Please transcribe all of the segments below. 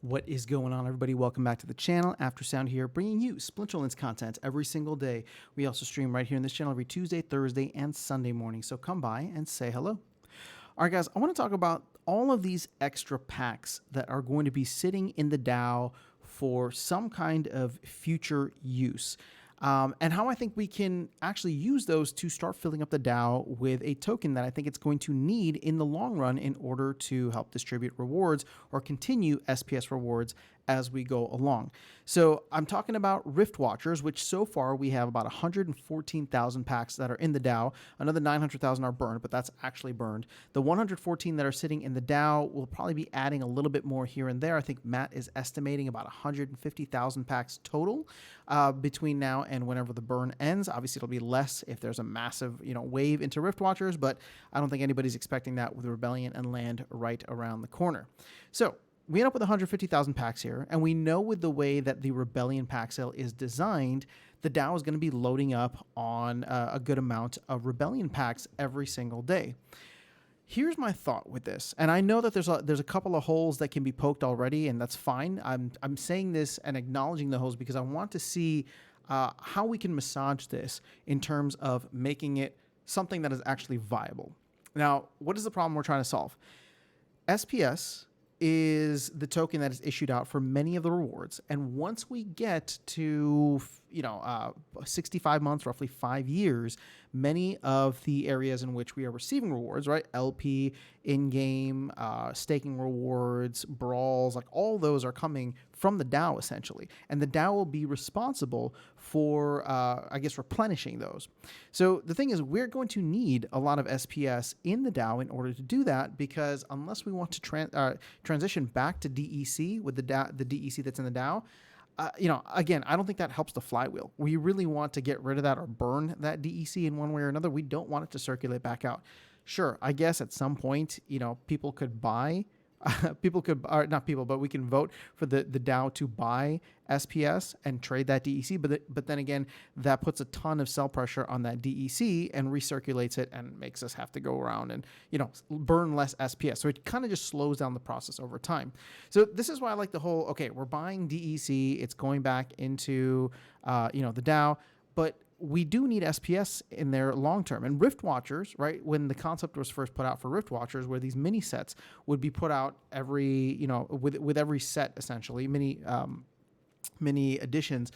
What is going on, everybody? Welcome back to the channel. Aftersound here, bringing you Splinterlands content every single day. We also stream right here in this channel every Tuesday, Thursday, and Sunday morning. So come by and say hello. All right, guys, I want to talk about all of these extra packs that are going to be sitting in the DAO for some kind of future use. And how I think we can actually use those to start filling up the DAO with a token that I think it's going to need in the long run in order to help distribute rewards or continue SPS rewards as we go along. So I'm talking about Rift Watchers, which so far we have about 114,000 packs that are in the DAO. Another 900,000 are burned, but that's actually burned. The 114 that are sitting in the DAO will probably be adding a little bit more here and there. I think Matt is estimating about 150,000 packs total between now and whenever the burn ends. Obviously, it'll be less if there's a massive wave into Rift Watchers, but I don't think anybody's expecting that with Rebellion and Land right around the corner. So we end up with 150,000 packs here, and we know with the way that the Rebellion pack sale is designed, the DAO is going to be loading up on a good amount of Rebellion packs every single day. Here's my thought with this, and I know that there's a couple of holes that can be poked already, and that's fine. I'm saying this and acknowledging the holes because I want to see how we can massage this in terms of making it something that is actually viable. Now, what is the problem we're trying to solve? SPS is the token that is issued out for many of the rewards. And once we get to 65 months, roughly 5 years, many of the areas in which we are receiving rewards, right? LP, in-game, staking rewards, brawls, like all those are coming from the DAO essentially. And the DAO will be responsible for, replenishing those. So the thing is, we're going to need a lot of SPS in the DAO in order to do that, because unless we want to transition back to DEC with the DEC that's in the DAO, again, I don't think that helps the flywheel. We really want to get rid of that or burn that DEC in one way or another. We don't want it to circulate back out. Sure, I guess at some point, people could buy, but we can vote for the DAO to buy SPS and trade that DEC. But then again, that puts a ton of sell pressure on that DEC and recirculates it and makes us have to go around and, burn less SPS. So it kind of just slows down the process over time. So this is why I like the whole, okay, we're buying DEC. It's going back into, the DAO, but we do need SPS in there long term. And Rift Watchers, right, when the concept was first put out for Rift Watchers, where these mini sets would be put out every, with every set essentially, mini additions,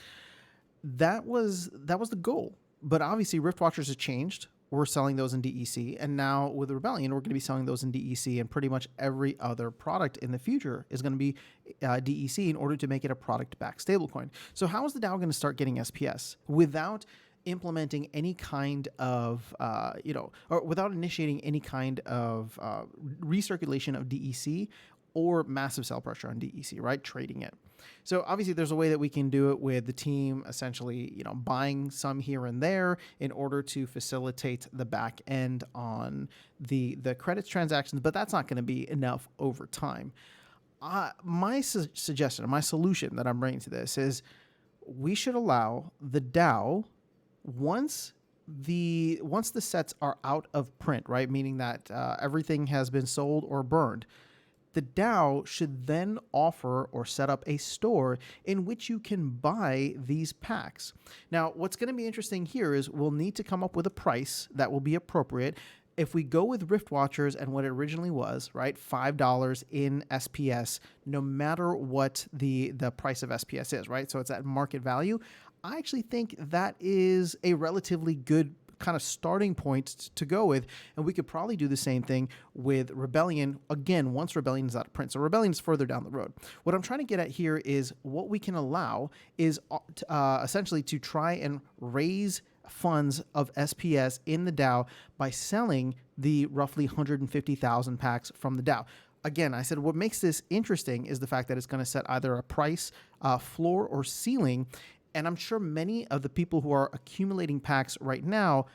that was the goal. But obviously Rift Watchers has changed. We're selling those in DEC, and now with Rebellion, we're going to be selling those in DEC, and pretty much every other product in the future is going to be DEC in order to make it a product-backed stablecoin. So how is the DAO going to start getting SPS without implementing any kind of, or without initiating any kind of recirculation of DEC or massive sell pressure on DEC, right? Trading it. So obviously there's a way that we can do it with the team essentially, buying some here and there in order to facilitate the back end on the credits transactions, but that's not going to be enough over time. My suggestion, my solution that I'm bringing to this is we should allow the DAO, once the sets are out of print, right? Meaning that everything has been sold or burned, the DAO should then offer or set up a store in which you can buy these packs. Now, what's going to be interesting here is we'll need to come up with a price that will be appropriate. If we go with Rift Watchers and what it originally was, right, $5 in SPS, no matter what the price of SPS is, right? So it's at market value. I actually think that is a relatively good kind of starting point to go with, and we could probably do the same thing with Rebellion again once Rebellion is out of print. So Rebellion is further down the road. What I'm trying to get at here is what we can allow is essentially to try and raise funds of SPS in the DAO by selling the roughly 150,000 packs from the DAO. Again, I said what makes this interesting is the fact that it's going to set either a price, floor, or ceiling. And I'm sure many of the people who are accumulating packs right now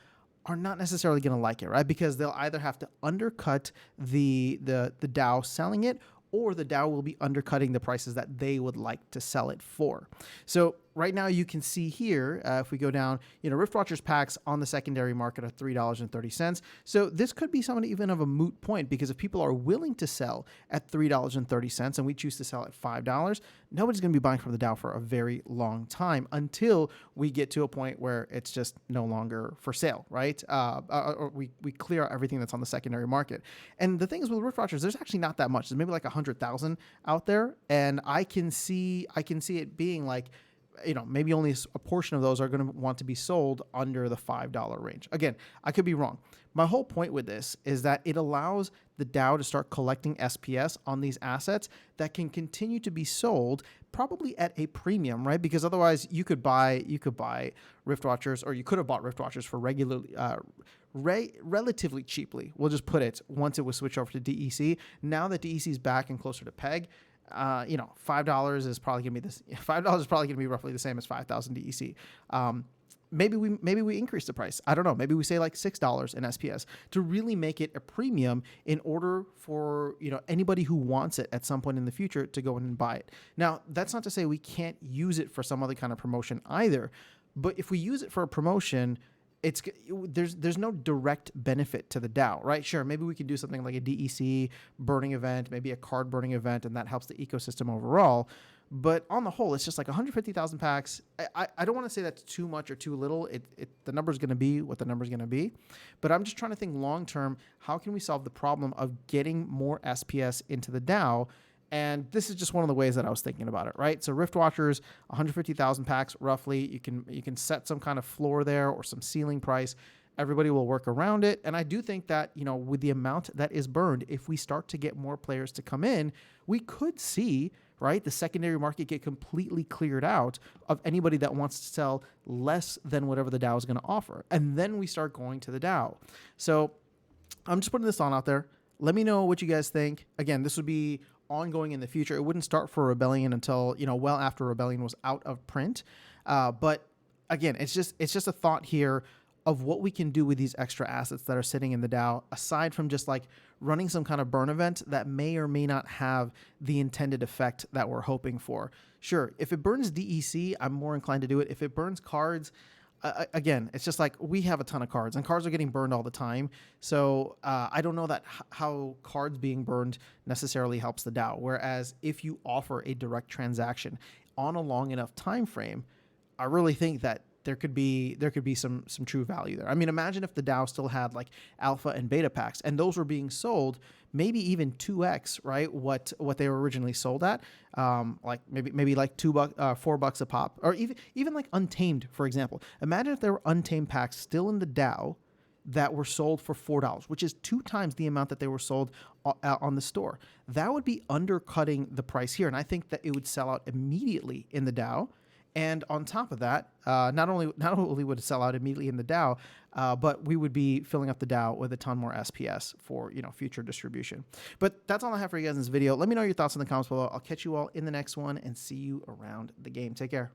are not necessarily going to like it, right? Because they'll either have to undercut the DAO selling it, or the DAO will be undercutting the prices that they would like to sell it for. So right now you can see here, if we go down, Rift Watchers packs on the secondary market are $3.30. So this could be somewhat even of a moot point, because if people are willing to sell at $3.30 and we choose to sell at $5, nobody's going to be buying from the DAO for a very long time until we get to a point where it's just no longer for sale, right? Or we clear out everything that's on the secondary market. And the thing is with Rift Watchers, there's actually not that much. There's maybe like 100,000 out there, and I can see it being like, maybe only a portion of those are going to want to be sold under the $5 range. Again, I could be wrong. My whole point with this is that it allows the DAO to start collecting SPS on these assets that can continue to be sold probably at a premium, right? Because otherwise you could buy Rift Watchers, or you could have bought Rift Watchers for relatively cheaply. We'll just put it once it was switched over to DEC. Now that DEC is back and closer to PEG, $5 is probably gonna be this. $5 is probably gonna be roughly the same as 5,000 DEC. Maybe we increase the price. I don't know. Maybe we say like $6 in SPS to really make it a premium in order for anybody who wants it at some point in the future to go in and buy it. Now, that's not to say we can't use it for some other kind of promotion either. But if we use it for a promotion, there's no direct benefit to the DAO, right? Sure, maybe we can do something like a DEC burning event, maybe a card burning event, and that helps the ecosystem overall. But on the whole, it's just like 150,000 packs. I don't want to say that's too much or too little. The number's going to be what the number's going to be. But I'm just trying to think long term, how can we solve the problem of getting more SPS into the DAO? And this is just one of the ways that I was thinking about it, right? So Rift Watchers, 150,000 packs roughly. You can set some kind of floor there or some ceiling price. Everybody will work around it. And I do think that, with the amount that is burned, if we start to get more players to come in, we could see, right, the secondary market get completely cleared out of anybody that wants to sell less than whatever the DAO is going to offer. And then we start going to the DAO. So I'm just putting this on out there. Let me know what you guys think. Again, this would be ongoing in the future. It wouldn't start for Rebellion until, well after Rebellion was out of print. But again, it's just a thought here of what we can do with these extra assets that are sitting in the DAO, aside from just like running some kind of burn event that may or may not have the intended effect that we're hoping for. Sure, if it burns DEC, I'm more inclined to do it. If it burns cards, again, it's just like we have a ton of cards, and cards are getting burned all the time. So I don't know that how cards being burned necessarily helps the DAO. Whereas if you offer a direct transaction on a long enough time frame, I really think that there could be some true value there. I mean, imagine if the DAO still had like alpha and beta packs, and those were being sold maybe even 2x, right? What they were originally sold at, like maybe like $4 a pop, or even like Untamed, for example. Imagine if there were Untamed packs still in the DAO that were sold for $4, which is 2 times the amount that they were sold on the store. That would be undercutting the price here, and I think that it would sell out immediately in the DAO. And on top of that, not only would it sell out immediately in the DAO, but we would be filling up the DAO with a ton more SPS for future distribution. But that's all I have for you guys in this video. Let me know your thoughts in the comments below. I'll catch you all in the next one and see you around the game. Take care.